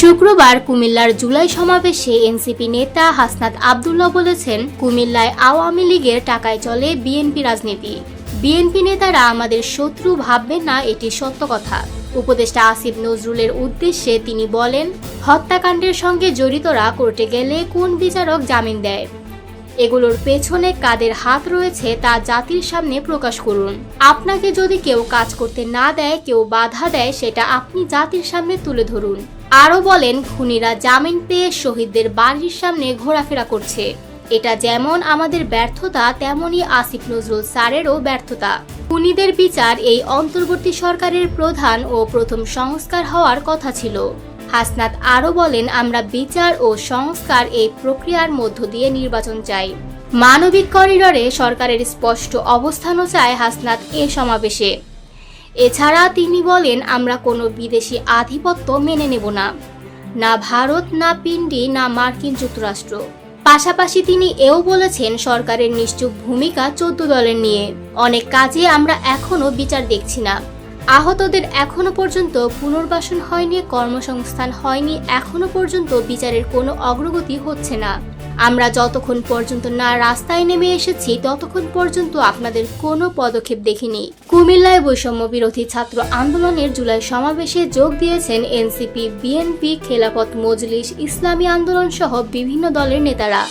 শুক্রবার কুমিল্লার জুলাই সমাবেশে এনসিপি নেতা হাসনাত আব্দুল্লাহ বলেছেন, কুমিল্লায় আওয়ামী লীগের টাকায় চলে বিএনপি রাজনীতি। বিএনপি নেতারা আমাদের শত্রু ভাববেন না, এটি সত্য কথা। উপদেষ্টা আসিফ নজরুলের উদ্দেশ্যে তিনি বলেন, হত্যাকাণ্ডের সঙ্গে জড়িতরা কোর্টে গেলে কোন বিচারক জামিন দেয়? এগুলোর পেছনে কাদের হাত রয়েছে তা জাতির সামনে প্রকাশ করুন। আপনাকে যদি কেউ কাজ করতে না দেয়, কেউ বাধা দেয়, সেটা আপনি জাতির সামনে তুলে ধরুন। আরও বলেন, খুনিরা জামিন পেয়ে শহীদদের বাড়ির সামনে ঘোরাফেরা করছে। এটা যেমন আমাদের ব্যর্থতা, তেমনই আসিফ নজরুল স্যারেরও ব্যর্থতা। খুনিদের বিচার এই অন্তর্বর্তী সরকারের প্রধান ও প্রথম সংস্কার হওয়ার কথা ছিল। হাসনাত আরও বলেন, আমরা বিচার ও সংস্কার এই প্রক্রিয়ার মধ্য দিয়ে নির্বাচন চাই। মানবিক করিডরে সরকারের স্পষ্ট অবস্থানও চায় হাসনাত এ সমাবেশে। এছাড়া তিনি বলেন, আমরা কোনো বিদেশি আধিপত্য মেনে নেব না, না ভারত, না পিন্ডি, না মার্কিন যুক্তরাষ্ট্র। পাশাপাশি তিনি এও বলেছেন, সরকারের নিশ্চুপ ভূমিকা 14 দলের নিয়ে। অনেক কাজে আমরা এখনো বিচার দেখছি না। আহতদের এখনো পর্যন্ত পুনর্বাসন হয়নি, কর্মসংস্থান হয়নি, এখনো পর্যন্ত বিচারের কোনো অগ্রগতি হচ্ছে না। আমরা যতক্ষণ পর্যন্ত না রাস্তায় নেমে এসেছি, ততক্ষণ পর্যন্ত আপনাদের কোনো পদক্ষেপ দেখিনি। কুমিল্লায় বৈষম্য বিরোধী ছাত্র আন্দোলনের জুলাই সমাবেশে যোগ দিয়েছেন এনসিপি, বিএনপি, খেলাফত মজলিস, ইসলামী আন্দোলন সহ বিভিন্ন দলের নেতারা।